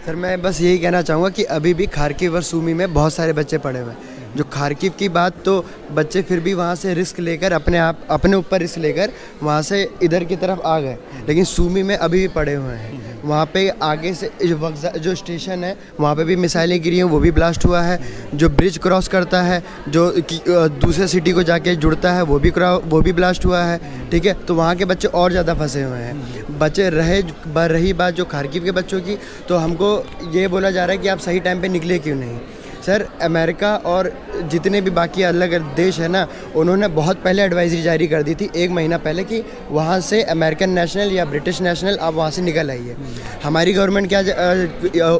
Sir मैं बस यही कहना चाहूँगा कि अभी भी खार्किव और सूमी में बहुत सारे बच्चे पड़े हुए हैं। जो खार्किव की बात, तो बच्चे फिर भी वहाँ से रिस्क लेकर अपने ऊपर रिस्क लेकर वहाँ से इधर की तरफ आ गए, लेकिन सूमी में अभी भी पड़े हुए हैं। वहाँ पे आगे से जो स्टेशन है वहाँ पे भी मिसाइलें गिरी हैं, वो भी ब्लास्ट हुआ है। जो ब्रिज क्रॉस करता है, जो दूसरे सिटी को जाके जुड़ता है, वो भी ब्लास्ट हुआ है। ठीक है, तो वहाँ के बच्चे और ज़्यादा फंसे हुए हैं। रही बात जो खार्किव के बच्चों की, तो हमको ये बोला जा रहा है कि आप सही टाइम पे निकले क्यों नहीं। सर अमेरिका और जितने भी बाकी अलग देश है ना, उन्होंने बहुत पहले एडवाइजरी जारी कर दी थी, 1 महीना पहले, कि वहाँ से अमेरिकन नेशनल या ब्रिटिश नेशनल आप वहाँ से निकल आइए। हमारी गवर्नमेंट क्या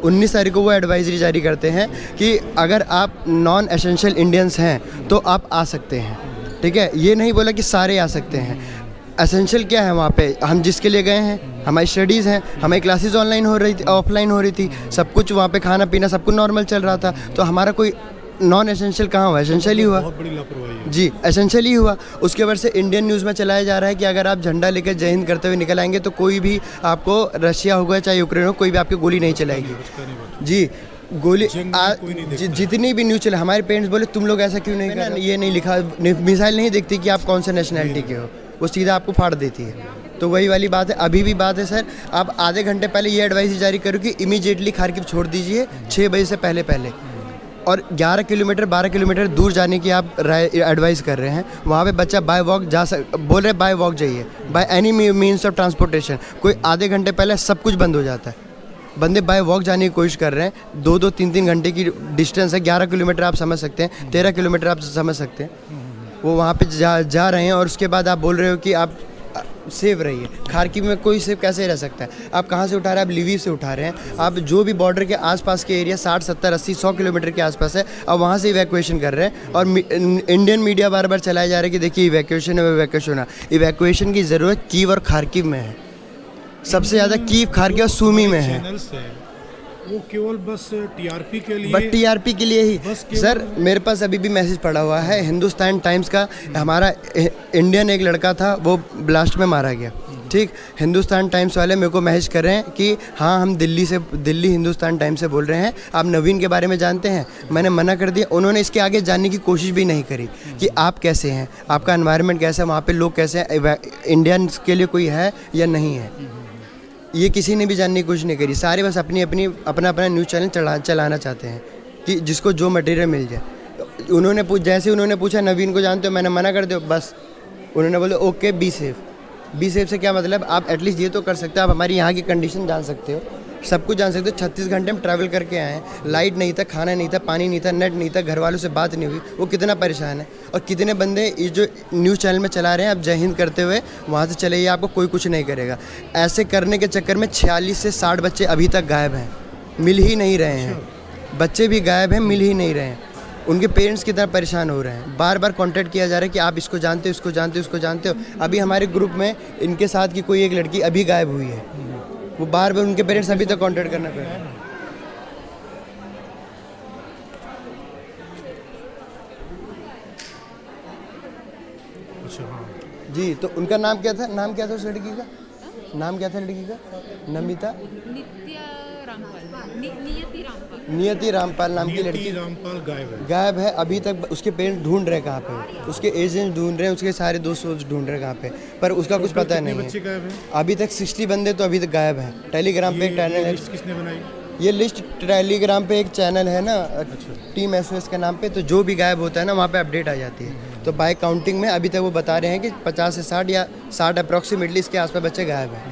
19 तारीख को वो एडवाइजरी जारी करते हैं कि अगर आप नॉन एसेंशियल इंडियंस हैं तो आप आ सकते हैं। ठीक है, ये नहीं बोला कि सारे आ सकते हैं। एसेंशियल क्या है वहाँ पे, हम जिसके लिए गए हैं, हमारी स्टडीज़ हैं, हमारी क्लासेस ऑनलाइन हो रही थी, ऑफलाइन हो रही थी, सब कुछ वहाँ पे खाना पीना सब कुछ नॉर्मल चल रहा था, तो हमारा कोई नॉन एसेंशियल कहाँ हुआ, एसेंशियल ही हुआ। बहुत बड़ी लापरवाही है जी, एसेंशियल ही हुआ। उसके बाद से इंडियन न्यूज़ में चलाया जा रहा है कि अगर आप झंडा लेकर जय हिंद करते हुए निकल आएंगे तो कोई भी आपको, रशिया होगा चाहे यूक्रेन हो, कोई भी आपकी गोली नहीं चलाएगी। जी, गोली जितनी भी न्यूज़ चले, हमारे पेरेंट्स बोले तुम लोग ऐसा क्यों नहीं कर रहे, ये नहीं लिखा, मिसाइल नहीं देखती कि आप कौन से नेशनैलिटी के हो, वो सीधा आपको फाड़ देती है। तो वही वाली बात है, अभी भी बात है सर, आप आधे घंटे पहले ये एडवाइस जारी करो कि इमीडिएटली खार्किव छोड़ दीजिए 6 बजे से पहले, और 11 किलोमीटर 12 किलोमीटर दूर जाने की आप एडवाइस कर रहे हैं। वहाँ पे बच्चा बाय वॉक बोल रहे बाय वॉक जाइए, by any means of transportation. कोई आधे घंटे पहले सब कुछ बंद हो जाता है, बंदे बाय वॉक जाने की कोशिश कर रहे हैं। 2-2, 3-3 घंटे की डिस्टेंस है, 11 किलोमीटर आप समझ सकते हैं, 13 किलोमीटर आप समझ सकते हैं। वो वहाँ पे जा रहे हैं और उसके बाद आप बोल रहे हो कि आप सेव रहिए। खार्किव में कोई सेव कैसे रह सकता है? आप कहाँ से उठा रहे हैं? आप लिविव से उठा रहे हैं। आप जो भी बॉर्डर के आसपास के एरिया 60, 70, 80, 100 किलोमीटर के आसपास है, आप वहाँ से इवैक्यूएशन कर रहे हैं। और इंडियन मीडिया बार बार चलाया जा रहा है कि देखिए इवैक्यूएशन है, इवैक्यूएशन है। इवैक्यूएशन की ज़रूरत कीव और खार्किव में है, सबसे ज़्यादा कीव, खार्किव और सूमी में है। वो केवल बस टीआरपी के लिए, बस टीआरपी के लिए ही। सर मेरे पास अभी भी मैसेज पड़ा हुआ है हिंदुस्तान टाइम्स का, हमारा इंडियन एक लड़का था वो ब्लास्ट में मारा गया। ठीक, हिंदुस्तान टाइम्स वाले मेरे को मैसेज कर रहे हैं कि हाँ हम दिल्ली हिंदुस्तान टाइम्स से बोल रहे हैं, आप नवीन के बारे में जानते हैं? मैंने मना कर दिया। उन्होंने इसके आगे जानने की कोशिश भी नहीं करी कि आप कैसे हैं, आपका एनवायरनमेंट कैसा है, वहाँ पे लोग कैसे हैं, इंडियंस के लिए कोई है या नहीं है, ये किसी ने भी जानने की कोशिश नहीं करी। सारे बस अपना न्यूज़ चैनल चलाना चाहते हैं कि जिसको जो मटेरियल मिल जाए। जैसे उन्होंने पूछा नवीन को जानते हो, मैंने मना कर दिया। बस उन्होंने बोला ओके बी सेफ से क्या मतलब, आप एटलीस्ट ये तो कर सकते हो, आप हमारी यहाँ की कंडीशन जान सकते हो, सब कुछ जान सकते हो। 36 घंटे हम ट्रैवल करके आए हैं, लाइट नहीं था, खाना नहीं था, पानी नहीं था, नेट नहीं था, घर वालों से बात नहीं हुई, वो कितना परेशान है। और कितने बंदे ये जो न्यूज़ चैनल में चला रहे हैं, आप जय हिंद करते हुए वहाँ से चले जाइए, आपको कोई कुछ नहीं करेगा। ऐसे करने के चक्कर में 46 से 60 बच्चे अभी तक गायब हैं, मिल ही नहीं रहे हैं। बच्चे भी गायब हैं, मिल ही नहीं रहे हैं। उनके पेरेंट्स कितना परेशान हो रहे हैं, बार बार कांटेक्ट किया जा रहा है कि आप इसको जानते हो, इसको जानते हो, इसको जानते हो। अभी हमारे ग्रुप में इनके साथ की कोई एक लड़की अभी गायब हुई है, वो बार बार उनके पेरेंट्स अभी तक कांटेक्ट करना पड़ रहा है। अच्छा हाँ जी, तो उनका नाम क्या था? नाम क्या था उस लड़की का? नाम क्या था लड़की का? नमिता नियति रामपाल नाम की लड़की रामपाल गायब है। अभी तक उसके पेरेंट्स ढूंढ रहे कहाँ पे, उसके एजेंट ढूंढ रहे हैं, उसके सारे दोस्त ढूंढ रहे कहाँ पे, पर उसका कुछ पता नहीं है। अभी तक 60 बंदे तो अभी तक गायब हैं। टेलीग्राम पे एक चैनल है, किसने बनाई ये लिस्ट? टेलीग्राम पे एक चैनल है ना, टीम SOS के नाम पे, तो जो भी गायब होता है ना वहाँ पे अपडेट आ जाती है। तो बाय काउंटिंग में अभी तक वो बता रहे हैं कि 50 से 60 या 60 अप्रॉक्सीमेटली इसके आसपास बच्चे गायब हैं।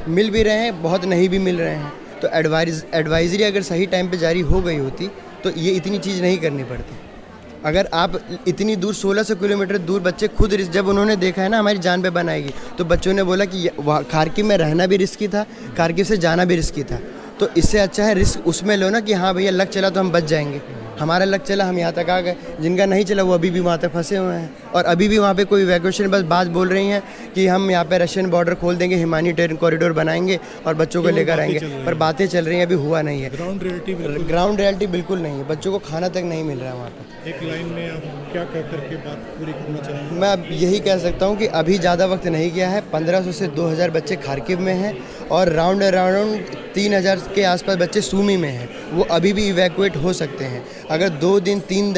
मिल भी रहे हैं, बहुत नहीं भी मिल रहे हैं। तो एडवाइजरी अगर सही टाइम पे जारी हो गई होती तो ये इतनी चीज़ नहीं करनी पड़ती। अगर आप इतनी दूर 1600 किलोमीटर दूर बच्चे खुद जब उन्होंने देखा है ना हमारी जान पे बनाएगी, तो बच्चों ने बोला कि खार्किव में रहना भी रिस्की था, खार्किव से जाना भी रिस्की था, तो इससे अच्छा है रिस्क उसमें लो ना कि हाँ भैया लग चला तो हम बच जाएंगे, हमारा लक चला, हम यहाँ तक आ गए। जिनका नहीं चला वो अभी भी वहाँ तक फंसे हुए हैं, और अभी भी वहाँ पे कोई इवैक्यूएशन बस बात बोल रही हैं कि हम यहाँ पे रशियन बॉर्डर खोल देंगे, ह्यूमैनिटेरियन कॉरिडोर बनाएंगे और बच्चों को लेकर आएंगे, पर बातें चल रही हैं, अभी हुआ नहीं है। ग्राउंड रियलिटी बिल्कुल नहीं है, बच्चों को खाना तक नहीं मिल रहा है वहाँ पर। एक लाइन में आप क्या कह करके बात पूरी करना चाहेंगे? मैं अब यही कह सकता हूँ कि अभी ज़्यादा वक्त नहीं गया है, 1500 से 2000 बच्चे खार्किव में हैं और राउंड अराउंड 3000 के आसपास बच्चे सूमी में हैं। वो अभी भी इवैक्यूएट हो सकते हैं। अगर 2 दिन 3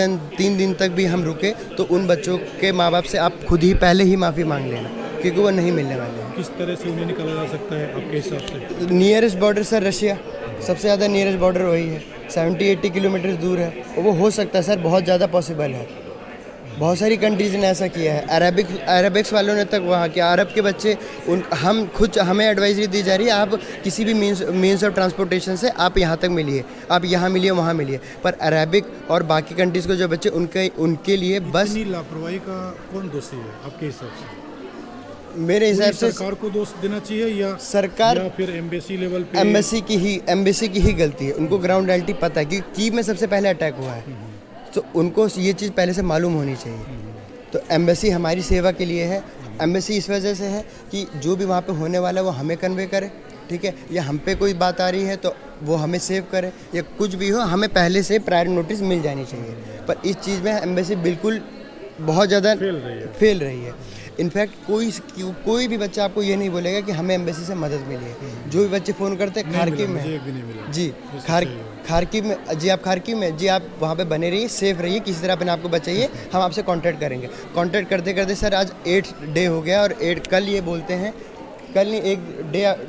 दिन तक भी हम रुके तो उन बच्चों के माँ बाप से आप खुद ही पहले ही माफ़ी मांग लेना, क्योंकि वो नहीं मिलने वाले हैं। किस तरह से उन्हें निकाला जा सकता है आपके हिसाब से? नियरेस्ट बॉर्डर सर रशिया, सबसे ज़्यादा नियरेस्ट बॉर्डर वही है, 70-80 किलोमीटर दूर है। वो हो सकता है सर, बहुत ज़्यादा पॉसिबल है। बहुत सारी कंट्रीज़ ने ऐसा किया है, अरेबिक्स वालों ने तक वहाँ किया। अरब के बच्चे हम खुद, हमें एडवाइजरी दी जा रही है, आप किसी भी मीन्स ऑफ ट्रांसपोर्टेशन से आप यहाँ तक मिलिए, आप यहाँ मिलिए वहाँ मिलिए, पर अरेबिक और बाकी कंट्रीज़ को जो बच्चे उनके लिए बस। इतनी लापरवाही का कौन दोषी है आपके हिसाब से? मेरे हिसाब से सरकार को दोष देना चाहिए या सरकार या फिर एम्बेसी लेवल पे? एम्बेसी की ही गलती है। उनको ग्राउंड रियलिटी पता है कि कीव में सबसे पहले अटैक हुआ है, तो उनको ये चीज़ पहले से मालूम होनी चाहिए। तो एम्बेसी हमारी सेवा के लिए है। एम्बेसी इस वजह से है कि जो भी वहाँ पे होने वाला है वो हमें कन्वे करे, ठीक है, या हम पे कोई बात आ रही है तो वो हमें सेव करे, या कुछ भी हो हमें पहले से प्रायर नोटिस मिल जानी चाहिए। पर इस चीज़ में एम्बेसी बिल्कुल बहुत ज़्यादा फेल रही है। इनफैक्ट कोई भी बच्चा आपको ये नहीं बोलेगा कि हमें एम्बेसी से मदद मिली है। जो भी बच्चे फ़ोन करते हैं खार्किव में जी, खार्किव में जी, आप खार्किव में जी, आप वहाँ पे बने रहिए, सेफ रहिए, किसी तरह अपने आप को बचाइए, हम आपसे कांटेक्ट करेंगे। कांटेक्ट करते करते सर आज 8 डे हो गया, और 8 कल ये बोलते हैं, कल नहीं, एक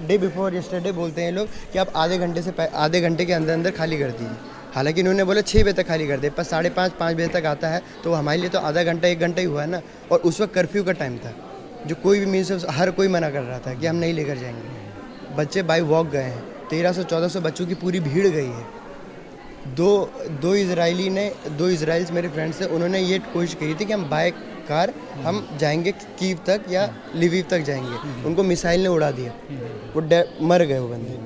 डे बिफोर यस्टरडे बोलते हैं लोग कि आप आधे घंटे के अंदर खाली कर दीजिए। हालांकि इन्होंने बोला 6 बजे तक खाली कर दे, पर 5:30-5 बजे तक आता है, तो हमारे लिए तो आधा घंटा 1 घंटा ही हुआ है ना। और उस वक्त कर्फ्यू का टाइम था, जो कोई भी मीन्स हर कोई मना कर रहा था कि हम नहीं लेकर जाएंगे। बच्चे बाई वॉक गए हैं, 1300-1400 बच्चों की पूरी भीड़ गई है। दो इजराइल्स मेरे फ्रेंड्स थे, उन्होंने ये कोशिश की थी कि हम बाय कार हम जाएंगे कीव तक या लिविव तक जाएंगे, उनको मिसाइल ने उड़ा दिया, वो मर गए वो बंदे।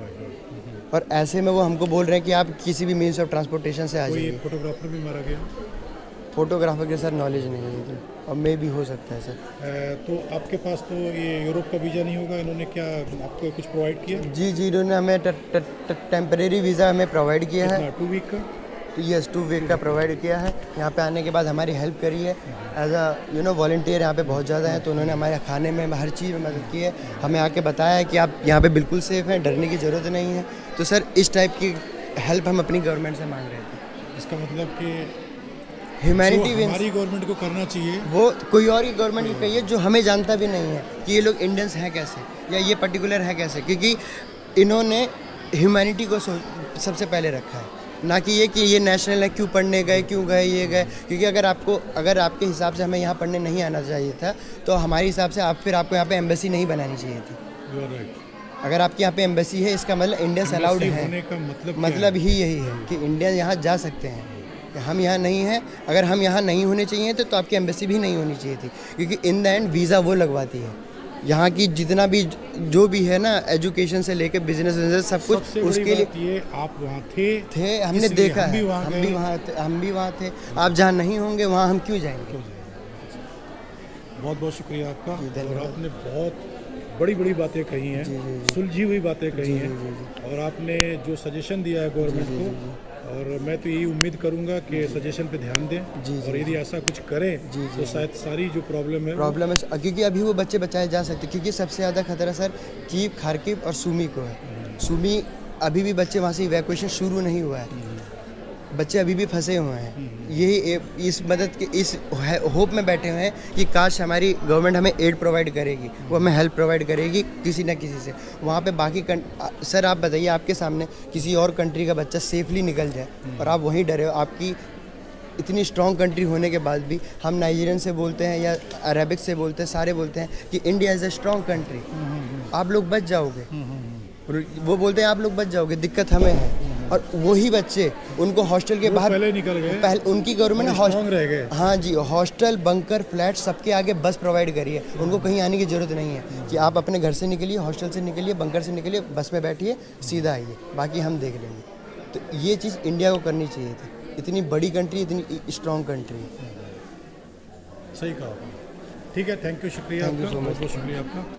और ऐसे में वो हमको बोल रहे हैं कि आप किसी भी मीन्स ऑफ ट्रांसपोर्टेशन से आ जाइए। फोटोग्राफर भी मारा गया? फोटोग्राफर के सर नॉलेज नहीं है, लेकिन और मे भी हो सकता है सर। तो आपके पास तो ये यूरोप का वीज़ा नहीं होगा, इन्होंने क्या आपको कुछ प्रोवाइड किया? जी, इन्होंने हमें टेम्परेरी वीज़ा हमें प्रोवाइड किया है। 2 वीक का? यस, 2 वीक का प्रोवाइड किया है। यहाँ पे आने के बाद हमारी हेल्प करी है, एज अ वॉलंटियर यहाँ पे बहुत ज़्यादा हैं, तो उन्होंने हमारे खाने में हर चीज़ में मदद की है। हमें आके बताया है कि आप यहाँ पे बिल्कुल सेफ़ हैं, डरने की ज़रूरत नहीं है। तो सर इस टाइप की हेल्प हम अपनी गवर्नमेंट से मांग रहे थे। इसका मतलब कि ह्यूमैनिटी हमारी गवर्नमेंट को करना चाहिए, वो कोई और की गवर्नमेंट की कहिए, जो हमें जानता भी नहीं है कि ये लोग इंडियंस हैं कैसे, या ये पर्टिकुलर है कैसे, क्योंकि इन्होंने ह्यूमैनिटी को सबसे पहले रखा है, ना कि ये नेशनल है, क्यों पढ़ने गए, क्यों गए, ये गए। क्योंकि अगर आपके हिसाब से हमें यहाँ पढ़ने नहीं आना चाहिए था, तो हमारे हिसाब से आपको यहाँ पे एम्बेसी नहीं बनानी चाहिए थी। अगर आपके यहाँ पे एम्बेसी है, इसका मतलब इंडियंस अलाउड है, मतलब ही यही है कि इंडियन यहाँ जा सकते हैं। हम यहाँ नहीं हैं, अगर हम यहाँ नहीं होने चाहिए तो आपकी एम्बेसी भी नहीं होनी चाहिए थी, क्योंकि इन द एंड वीज़ा वो लगवाती है। यहाँ की जितना भी जो भी है ना, एजुकेशन से लेकर बिजनेस सब कुछ, उसके लिए ये आप वहाँ थे, हमने देखा है, हम भी वहाँ थे। आप जहाँ नहीं होंगे वहाँ हम क्यों जाएंगे? बहुत बहुत शुक्रिया आपका, और आपने बहुत बड़ी बड़ी बातें कही हैं, सुलझी हुई बातें कही हैं, और आपने जो सजेशन दिया है गवर्नमेंट को, और मैं तो यही उम्मीद करूंगा कि सजेशन पे ध्यान दें, और यदि ऐसा कुछ करें तो शायद सारी जो प्रॉब्लम है, क्योंकि अभी वो बच्चे बचाए जा सकते, क्योंकि सबसे ज़्यादा खतरा सर कीव, खार्किव और सूमी को है। सूमी अभी भी बच्चे वहाँ से इवैक्यूएशन शुरू नहीं हुआ है, बच्चे अभी भी फंसे हुए हैं। यही इस मदद के इस होप में बैठे हुए हैं कि काश हमारी गवर्नमेंट हमें एड प्रोवाइड करेगी, वो हमें हेल्प प्रोवाइड करेगी किसी न किसी से। वहाँ पे बाकी सर आप बताइए, आपके सामने किसी और कंट्री का बच्चा सेफली निकल जाए और आप वहीं डरे हो। आपकी इतनी स्ट्रॉन्ग कंट्री होने के बाद भी हम नाइजीरियन से बोलते हैं या अरेबिक से बोलते हैं, सारे बोलते हैं कि India is a strong country, आप लोग बच जाओगे। वो बोलते हैं आप लोग बच जाओगे, दिक्कत हमें है। और वही बच्चे उनको हॉस्टल के बाहर पहले निकल गए, पहले उनकी गवर्नमेंट ने हॉस्टल रह गए। हाँ जी, हॉस्टल, बंकर, फ्लैट सबके आगे बस प्रोवाइड करी है। उनको कहीं आने की ज़रूरत नहीं है कि आप अपने घर से निकलिए, हॉस्टल से निकलिए, बंकर से निकलिए, बस में बैठिए, सीधा आइए, बाकी हम देख लेंगे। तो ये चीज़ इंडिया को करनी चाहिए थी। इतनी बड़ी कंट्री, इतनी स्ट्रॉन्ग कंट्री। सही कहा आपने। ठीक है, थैंक यू, शुक्रिया Thank you आपका, so much. बहुत बहुत शुक्रिया आपका।